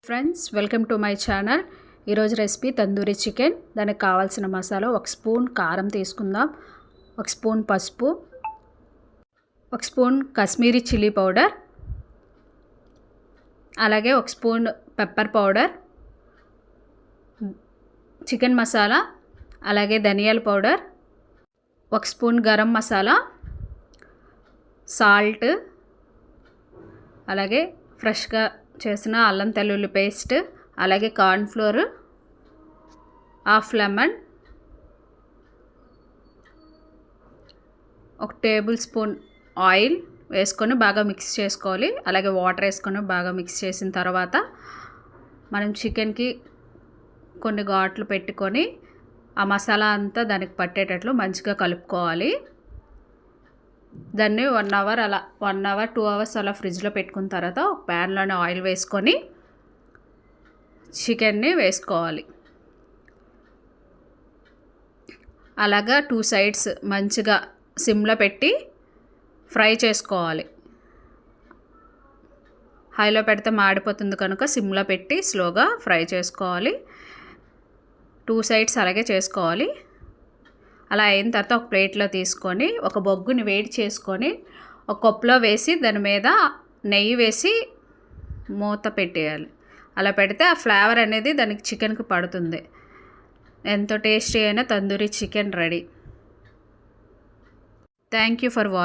Friends, welcome to my channel. ఈరోజు recipe tandoori chicken. దానికి కావాల్సిన మసాలా 1 స్పూన్ కారం తీసుకుందాం, 1 స్పూన్ పసుపు, 1 స్పూన్ కాశ్మీరీ చిల్లీ పౌడర్, అలాగే 1 spoon pepper powder, chicken masala, అలాగే ధనియాల powder, 1 spoon garam masala, salt, అలాగే ఫ్రెష్గా చేసిన అల్లం తెల్లుల్లి పేస్ట్, అలాగే corn flour, half lemon, 1 table spoon oil వేసుకొని బాగా మిక్స్ చేసుకోవాలి. అలాగే వాటర్ వేసుకొని బాగా మిక్స్ చేసిన తర్వాత మనం చికెన్కి కొన్ని ఘాట్లు పెట్టుకొని ఆ మసాలా అంతా దానికి పట్టేటట్లు మంచిగా కలుపుకోవాలి. దాన్ని 1 అవర్ అలా 1 అవర్ 2 అవర్స్ అలా ఫ్రిడ్జ్లో పెట్టుకున్న తర్వాత ఒక ప్యాన్లోనే ఆయిల్ వేసుకొని చికెన్ని వేసుకోవాలి. అలాగా 2 సైడ్స్ మంచిగా సిమ్లో పెట్టి ఫ్రై చేసుకోవాలి. హైలో పెడితే మాడిపోతుంది కనుక సిమ్లో పెట్టి స్లోగా ఫ్రై చేసుకోవాలి. 2 సైడ్స్ అలాగే చేసుకోవాలి. అలా అయిన తర్వాత ఒక ప్లేట్లో తీసుకొని ఒక బొగ్గుని వేడి చేసుకొని ఒక కప్పులో వేసి దాని మీద నెయ్యి వేసి మూత పెట్టేయాలి. అలా పెడితే ఆ ఫ్లేవర్ అనేది దానికి చికెన్కి పడుతుంది. ఎంతో టేస్టీ అయిన tandoori chicken ready. Thank you for watching.